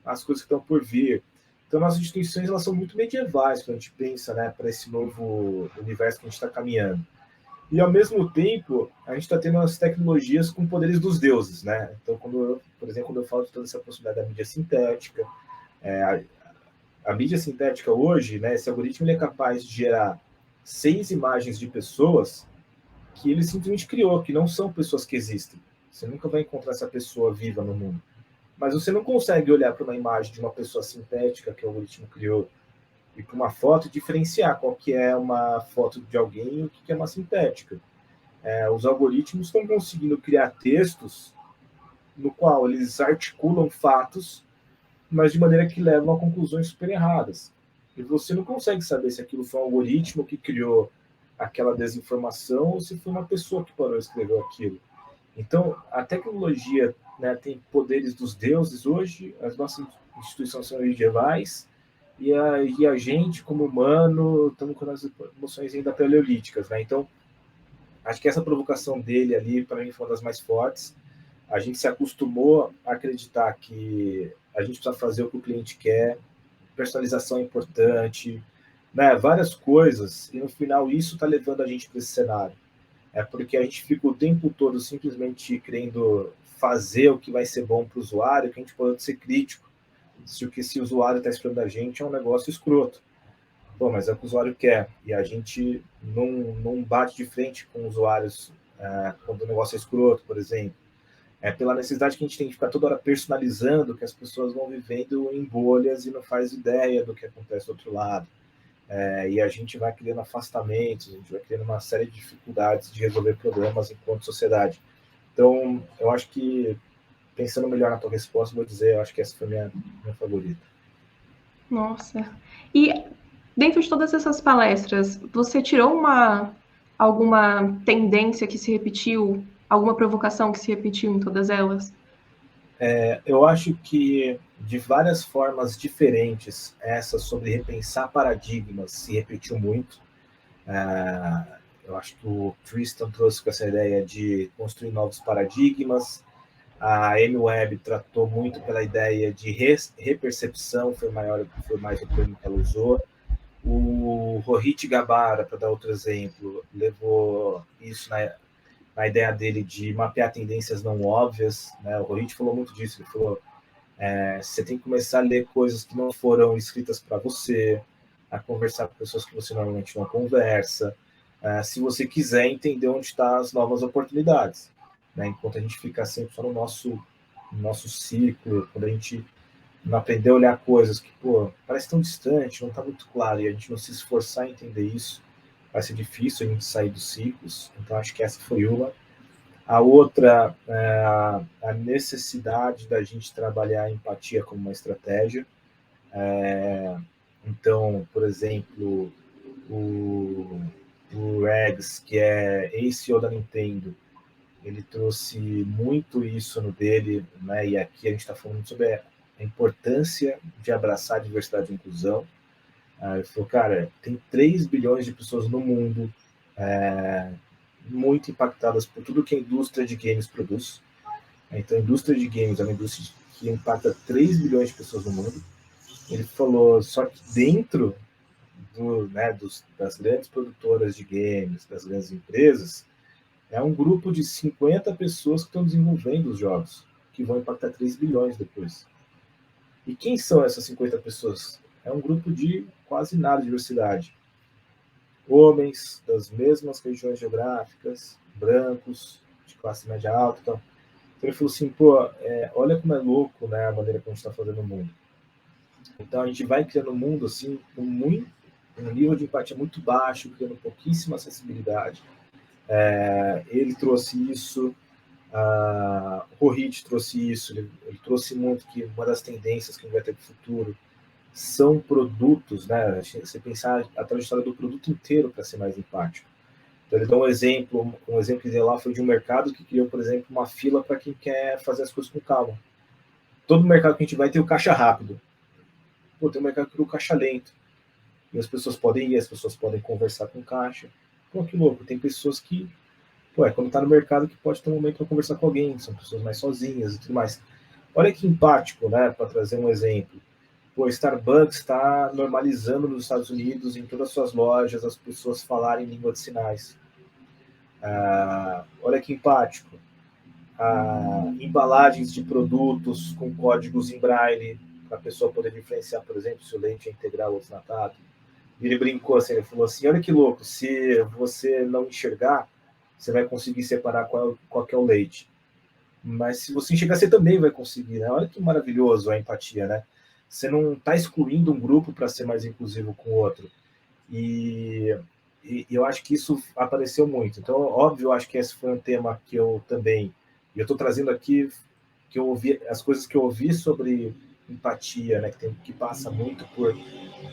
as coisas que estão por vir? Então, nossas instituições, elas são muito medievais quando a gente pensa, né, para esse novo universo que a gente está caminhando. E, ao mesmo tempo, a gente está tendo as tecnologias com poderes dos deuses, né? Então, por exemplo, quando eu falo de toda essa possibilidade da mídia sintética, a mídia sintética hoje, né, esse algoritmo ele é capaz de gerar 6 imagens de pessoas que ele simplesmente criou, que não são pessoas que existem. Você nunca vai encontrar essa pessoa viva no mundo. Mas você não consegue olhar para uma imagem de uma pessoa sintética que o algoritmo criou e para uma foto e diferenciar qual que é uma foto de alguém e o que é uma sintética. Os algoritmos estão conseguindo criar textos no qual eles articulam fatos, mas de maneira que levam a conclusões super erradas. E você não consegue saber se aquilo foi um algoritmo que criou aquela desinformação ou se foi uma pessoa que parou e escreveu aquilo. Então, a tecnologia, né, tem poderes dos deuses hoje, as nossas instituições são medievais, e a gente, como humano, estamos com as emoções ainda paleolíticas. Né? Então, acho que essa provocação dele ali, para mim, foi uma das mais fortes. A gente se acostumou a acreditar que a gente precisa fazer o que o cliente quer, personalização é importante, né? Várias coisas, e no final isso está levando a gente para esse cenário. Porque a gente fica o tempo todo simplesmente querendo fazer o que vai ser bom para o usuário, que a gente pode ser crítico. Se o usuário está esperando da gente é um negócio escroto. Bom, mas é o que o usuário quer. E a gente não bate de frente com usuários quando o negócio é escroto, por exemplo. Pela necessidade que a gente tem de ficar toda hora personalizando, que as pessoas vão vivendo em bolhas e não faz ideia do que acontece do outro lado. E a gente vai criando afastamentos, a gente vai criando uma série de dificuldades de resolver problemas enquanto sociedade. Então, eu acho que, pensando melhor na tua resposta, vou dizer, eu acho que essa foi minha favorita. Nossa. E dentro de todas essas palestras, você tirou alguma tendência que se repetiu, alguma provocação que se repetiu em todas elas? Eu acho que, de várias formas diferentes, essa sobre repensar paradigmas se repetiu muito. Eu acho que o Tristan trouxe com essa ideia de construir novos paradigmas, A M-Web tratou muito pela ideia de repercepção, foi mais o termo que ela usou. O Rohit Gabara, para dar outro exemplo, levou isso na ideia dele de mapear tendências não óbvias. Né? O Rohit falou muito disso, ele falou você tem que começar a ler coisas que não foram escritas para você, a conversar com pessoas que você normalmente não conversa, se você quiser entender onde estão as novas oportunidades. Né? Enquanto a gente fica sempre só no nosso ciclo, quando a gente não aprender a olhar coisas que, pô, parece tão distante, não está muito claro, e a gente não se esforçar a entender isso, vai ser difícil a gente sair dos ciclos. Então, acho que essa foi uma. A outra é a necessidade da gente trabalhar a empatia como uma estratégia. Então, por exemplo, o Regs, que é ex-CEO da Nintendo, ele trouxe muito isso no dele, né? E aqui a gente está falando sobre a importância de abraçar a diversidade e inclusão. Ele falou, cara, tem 3 bilhões de pessoas no mundo muito impactadas por tudo que a indústria de games produz. Então, a indústria de games é uma indústria que impacta 3 bilhões de pessoas no mundo. Ele falou, só que dentro das grandes produtoras de games, das grandes empresas, é um grupo de 50 pessoas que estão desenvolvendo os jogos, que vão impactar 3 bilhões depois. E quem são essas 50 pessoas? É um grupo de quase nada de diversidade. Homens das mesmas regiões geográficas, brancos, de classe média alta. Então ele falou assim, pô, olha como é louco, né, a maneira como a gente está fazendo o mundo. Então a gente vai criando um mundo assim, com um nível de empatia muito baixo, criando pouquíssima acessibilidade. Ele trouxe isso, o Rohit trouxe isso, ele trouxe muito que uma das tendências que a gente vai ter no futuro são produtos, né? Você pensar a trajetória do produto inteiro para ser mais empático. Então, ele dá um exemplo que deu lá foi de um mercado que criou, por exemplo, uma fila para quem quer fazer as coisas com calma. Todo mercado que a gente vai tem o caixa rápido. Pô, tem um mercado que criou o caixa lento. E as pessoas podem ir, as pessoas podem conversar com o caixa. Pô, que louco. Tem pessoas que, quando tá no mercado, que pode ter um momento para conversar com alguém, são pessoas mais sozinhas e tudo mais. Olha que empático, né? Para trazer um exemplo. O Starbucks está normalizando nos Estados Unidos, em todas as suas lojas, as pessoas falarem língua de sinais. Olha que empático. Embalagens de produtos com códigos em braille, para a pessoa poder diferenciar, por exemplo, se o leite é integral ou desnatado. Ele brincou assim, ele falou assim, olha que louco, se você não enxergar, você vai conseguir separar qual que é o leite. Mas se você enxergar, você também vai conseguir, né? Olha que maravilhoso a empatia, né? Você não está excluindo um grupo para ser mais inclusivo com o outro. E eu acho que isso apareceu muito. Então, óbvio, eu acho que esse foi um tema que eu também... E eu estou trazendo aqui que eu ouvi, as coisas que eu ouvi sobre empatia, né? Que passa muito por...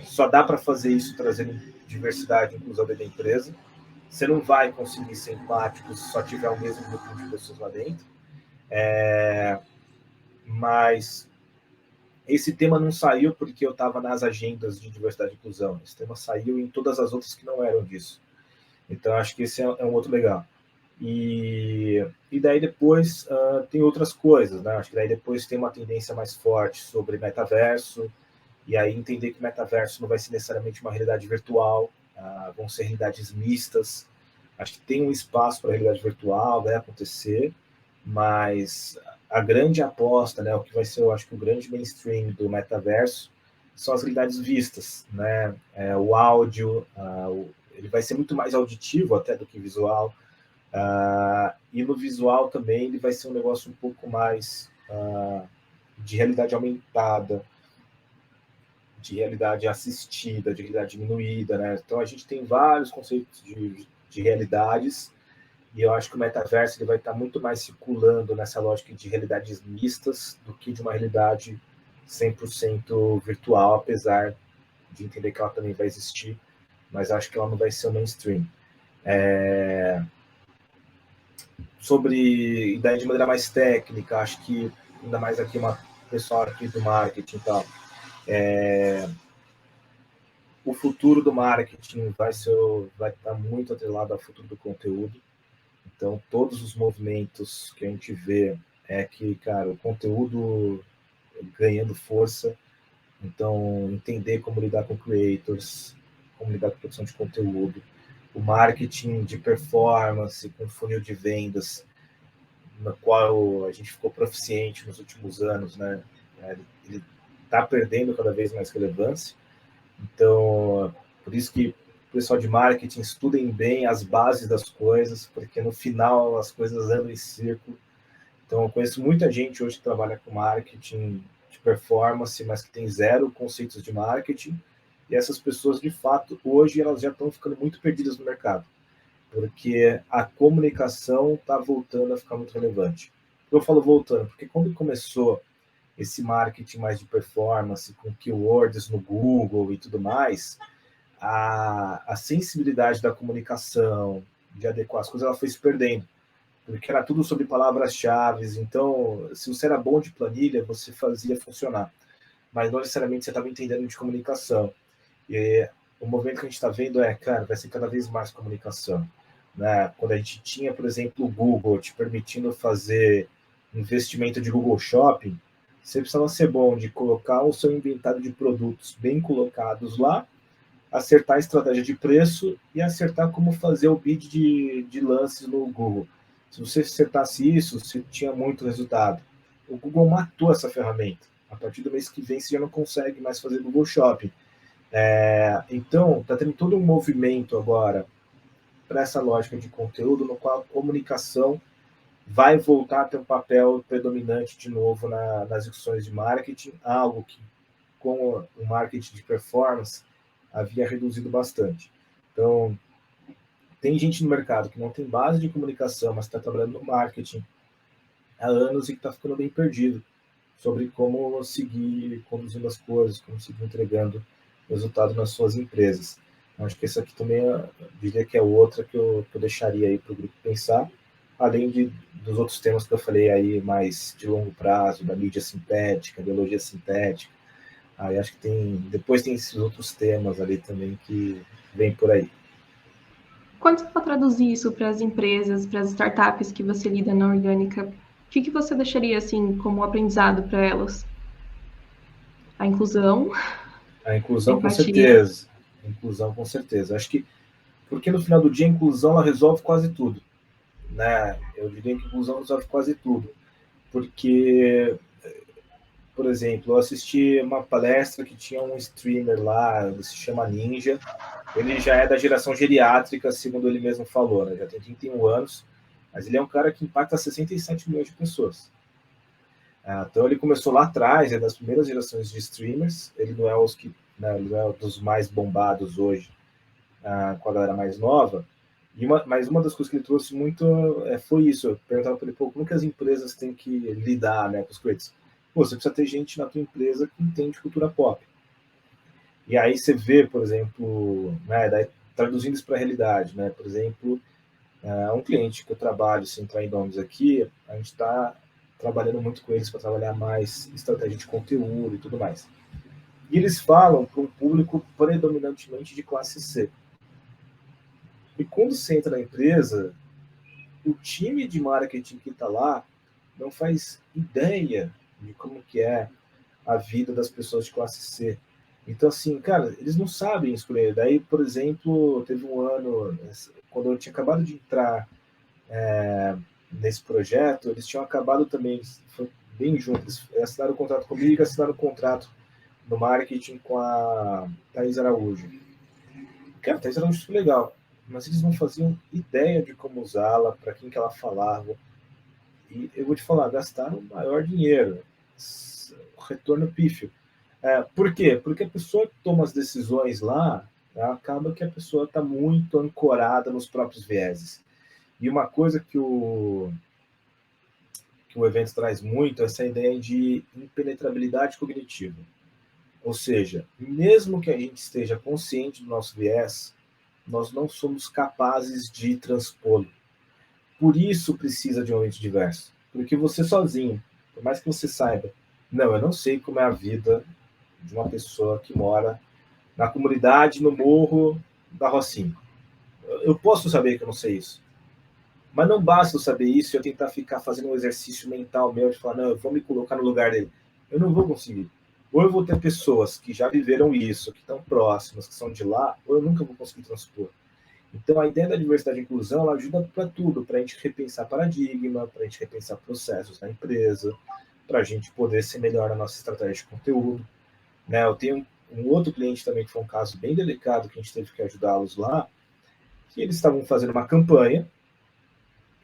Só dá para fazer isso trazendo diversidade e inclusão dentro da empresa. Você não vai conseguir ser empático se só tiver o mesmo grupo de pessoas lá dentro. Mas esse tema não saiu porque eu estava nas agendas de diversidade e inclusão. Esse tema saiu em todas as outras que não eram disso. Então, acho que esse é um outro legal. E daí depois tem outras coisas, né? Acho que daí depois tem uma tendência mais forte sobre metaverso, e aí entender que metaverso não vai ser necessariamente uma realidade virtual, vão ser realidades mistas. Acho que tem um espaço para a realidade virtual, vai acontecer, mas a grande aposta, né, o que vai ser, eu acho que o grande mainstream do metaverso são as realidades vistas, né? O áudio, ele vai ser muito mais auditivo até do que visual, e no visual também ele vai ser um negócio um pouco mais de realidade aumentada, de realidade assistida, de realidade diminuída, né? Então a gente tem vários conceitos de realidades, e eu acho que o metaverso ele vai estar muito mais circulando nessa lógica de realidades mistas do que de uma realidade 100% virtual, apesar de entender que ela também vai existir, mas acho que ela não vai ser o mainstream. Sobre ideia de maneira mais técnica, acho que ainda mais aqui uma pessoal aqui do marketing e tal, o futuro do marketing vai estar muito atrelado ao futuro do conteúdo. Então, todos os movimentos que a gente vê é que, cara, o conteúdo ganhando força, então entender como lidar com creators, como lidar com produção de conteúdo, o marketing de performance, com funil de vendas, no qual a gente ficou proficiente nos últimos anos, né? Ele está perdendo cada vez mais relevância. Então, por isso que o pessoal de marketing estudem bem as bases das coisas, porque no final as coisas andam em círculo. Então, eu conheço muita gente hoje que trabalha com marketing de performance, mas que tem zero conceitos de marketing. E essas pessoas, de fato, hoje elas já estão ficando muito perdidas no mercado, porque a comunicação está voltando a ficar muito relevante. Eu falo voltando, porque quando começou esse marketing mais de performance, com keywords no Google e tudo mais, a sensibilidade da comunicação, de adequar as coisas, ela foi se perdendo, porque era tudo sobre palavras-chave. Então, se você era bom de planilha, você fazia funcionar, mas não necessariamente você estava entendendo de comunicação. E o movimento que a gente está vendo cara, vai ser cada vez mais comunicação. Né? Quando a gente tinha, por exemplo, o Google te permitindo fazer investimento de Google Shopping, você precisava ser bom de colocar o seu inventário de produtos bem colocados lá, acertar a estratégia de preço e acertar como fazer o bid de lances no Google. Se você acertasse isso, você tinha muito resultado. O Google matou essa ferramenta. A partir do mês que vem, você já não consegue mais fazer Google Shopping. Então, está tendo todo um movimento agora para essa lógica de conteúdo, no qual a comunicação vai voltar a ter um papel predominante de novo nas discussões de marketing, algo que com o marketing de performance havia reduzido bastante. Então, tem gente no mercado que não tem base de comunicação, mas está trabalhando no marketing há anos e que está ficando bem perdido sobre como seguir conduzindo as coisas, como seguir entregando resultado nas suas empresas. Acho que essa aqui também, eu diria que é outra que eu deixaria aí para o grupo pensar, além dos outros temas que eu falei aí mais de longo prazo, da mídia sintética, biologia sintética. Aí acho que depois tem esses outros temas ali também que vem por aí. Quando você for traduzir isso para as empresas, para as startups que você lida na orgânica, o que você deixaria assim como aprendizado para elas? A inclusão, A a inclusão, com empatia. certeza. A inclusão, com certeza. Acho que, porque no final do dia, a inclusão ela resolve quase tudo. Né? Eu diria que a inclusão resolve quase tudo. Porque, por exemplo, eu assisti uma palestra que tinha um streamer lá, ele se chama Ninja. Ele já é da geração geriátrica, segundo ele mesmo falou, né? Já tem 31 anos, mas ele é um cara que impacta 67 milhões de pessoas. Então ele começou lá atrás, é das primeiras gerações de streamers. Ele não é ele não é dos mais bombados hoje, com a galera mais nova. Mas uma das coisas que ele trouxe muito foi isso. Eu perguntava para ele, como que as empresas têm que lidar, né, com os creators? Você precisa ter gente na tua empresa que entende cultura pop. E aí você vê, por exemplo, né, daí, traduzindo isso para a realidade, né, por exemplo, um cliente que eu trabalho, sem entrar em nomes aqui, a gente está trabalhando muito com eles para trabalhar mais estratégia de conteúdo e tudo mais. E eles falam para um público predominantemente de classe C. E quando você entra na empresa, o time de marketing que está lá não faz ideia de como que é a vida das pessoas de classe C. Então, assim, cara, eles não sabem escolher. Daí, por exemplo, teve um ano, quando eu tinha acabado de entrar nesse projeto, eles tinham acabado também, foi bem juntos, eles assinaram o contrato comigo e assinaram o contrato no marketing com a Thais Araújo. Cara, a Thais Araújo foi legal, mas eles não faziam ideia de como usá-la, para quem que ela falava. E eu vou te falar, gastaram o maior dinheiro, o retorno pífio. Por quê? Porque a pessoa que toma as decisões lá, acaba que a pessoa está muito ancorada nos próprios vieses. E uma coisa que o evento traz muito é essa ideia de impenetrabilidade cognitiva. Ou seja, mesmo que a gente esteja consciente do nosso viés, nós não somos capazes de transpô-lo. Por isso precisa de um ambiente diverso. Porque você sozinho, por mais que você saiba, não, eu não sei como é a vida de uma pessoa que mora na comunidade, no morro da Rocinha. Eu posso saber que eu não sei isso. Mas não basta eu saber isso e eu tentar ficar fazendo um exercício mental meu de falar, não, eu vou me colocar no lugar dele. Eu não vou conseguir. Ou eu vou ter pessoas que já viveram isso, que estão próximas, que são de lá, ou eu nunca vou conseguir transpor. Então, a ideia da diversidade e inclusão, ela ajuda para tudo, para a gente repensar paradigma, para a gente repensar processos na empresa, para a gente poder ser melhor na nossa estratégia de conteúdo. Né? Eu tenho um outro cliente também que foi um caso bem delicado, que a gente teve que ajudá-los lá, que eles estavam fazendo uma campanha,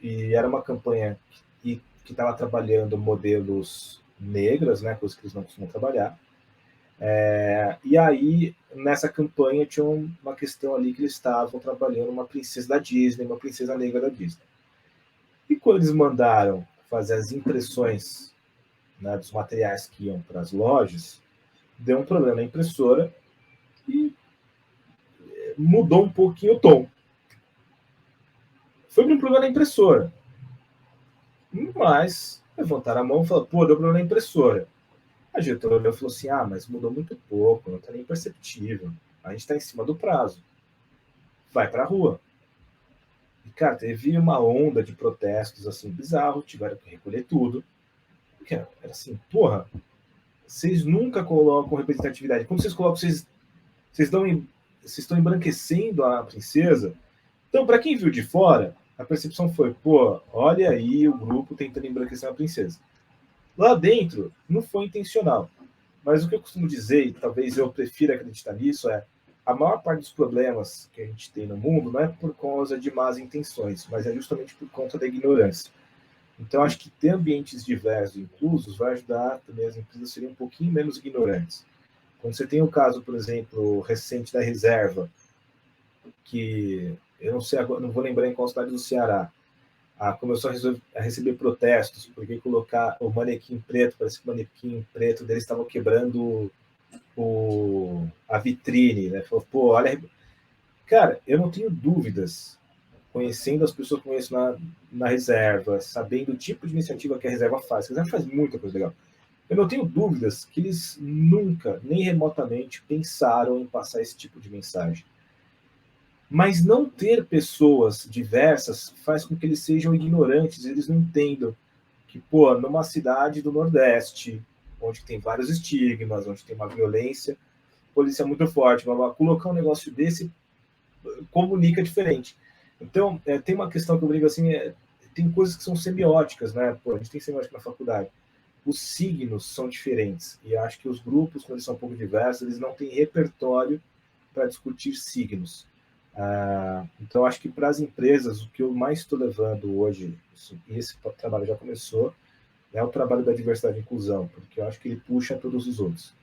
e era uma campanha que estava trabalhando modelos negras, né, coisas que eles não costumam trabalhar. E aí, nessa campanha, tinha uma questão ali que eles estavam trabalhando uma princesa da Disney, uma princesa negra da Disney. E quando eles mandaram fazer as impressões, né, dos materiais que iam para as lojas, deu um problema na impressora e mudou um pouquinho o tom. Foi um problema na impressora. Mas levantaram a mão e falaram, pô, deu problema na impressora. A diretora olhou e falou assim, mas mudou muito pouco, não está nem perceptível. A gente está em cima do prazo. Vai para a rua. E, cara, teve uma onda de protestos, assim, bizarro, tiveram que recolher tudo. Era assim, porra, vocês nunca colocam representatividade. Quando vocês colocam, vocês estão embranquecendo a princesa. Então, para quem viu de fora, a percepção foi, pô, olha aí o grupo tentando embranquecer a princesa. Lá dentro, não foi intencional. Mas o que eu costumo dizer, e talvez eu prefira acreditar nisso, a maior parte dos problemas que a gente tem no mundo não é por causa de más intenções, mas é justamente por conta da ignorância. Então, acho que ter ambientes diversos e inclusos vai ajudar também as empresas a serem um pouquinho menos ignorantes. Quando você tem o caso, por exemplo, recente da Reserva, que eu não sei agora, não vou lembrar em qual cidade do Ceará, começou a receber protestos, porque colocar o manequim preto, parece que o manequim preto deles estava quebrando a vitrine, né? Falou, pô, olha... Cara, eu não tenho dúvidas, conhecendo as pessoas que conheço na Reserva, sabendo o tipo de iniciativa que a Reserva faz. A Reserva faz muita coisa legal. Eu não tenho dúvidas que eles nunca, nem remotamente, pensaram em passar esse tipo de mensagem. Mas não ter pessoas diversas faz com que eles sejam ignorantes, eles não entendam que, pô, numa cidade do Nordeste, onde tem vários estigmas, onde tem uma violência polícia muito forte, colocar um negócio desse comunica diferente. Então, tem uma questão que eu brigo assim, tem coisas que são semióticas, né? Pô, a gente tem semiótica na faculdade. Os signos são diferentes, e acho que os grupos, quando eles são um pouco diversos, eles não têm repertório para discutir signos. Então, acho que para as empresas, o que eu mais estou levando hoje, e esse trabalho já começou, é o trabalho da diversidade e inclusão, porque eu acho que ele puxa todos os outros.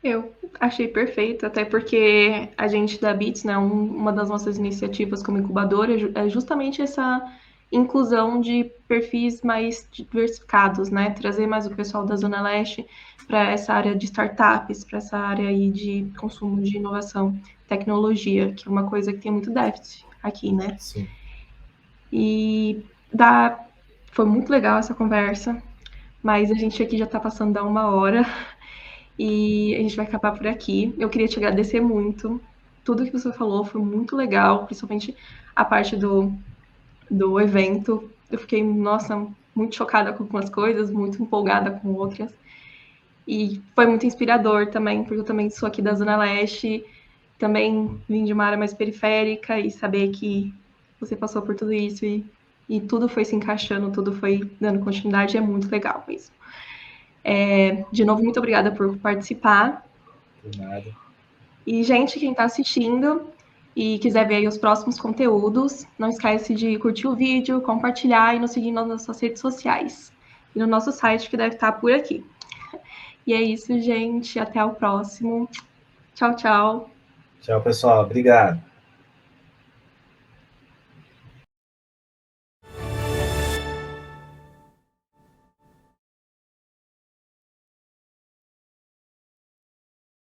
Eu achei perfeito, até porque a gente da Bits, né, uma das nossas iniciativas como incubadora é justamente essa inclusão de perfis mais diversificados, né, trazer mais o pessoal da Zona Leste para essa área de startups, para essa área aí de consumo de inovação, tecnologia, que é uma coisa que tem muito déficit aqui, né? Sim. E foi muito legal essa conversa, mas a gente aqui já está passando da 1 hora. E a gente vai acabar por aqui. Eu queria te agradecer muito. Tudo que você falou foi muito legal, principalmente a parte do evento. Eu fiquei, nossa, muito chocada com algumas coisas, muito empolgada com outras. E foi muito inspirador também, porque eu também sou aqui da Zona Leste, também vim de uma área mais periférica e saber que você passou por tudo isso e tudo foi se encaixando, tudo foi dando continuidade, é muito legal mesmo. De novo, muito obrigada por participar. De nada. E, gente, quem está assistindo e quiser ver aí os próximos conteúdos, não esquece de curtir o vídeo, compartilhar e nos seguir nas nossas redes sociais. E no nosso site, que deve estar por aqui. E é isso, gente. Até o próximo. Tchau, tchau. Tchau, pessoal. Obrigado.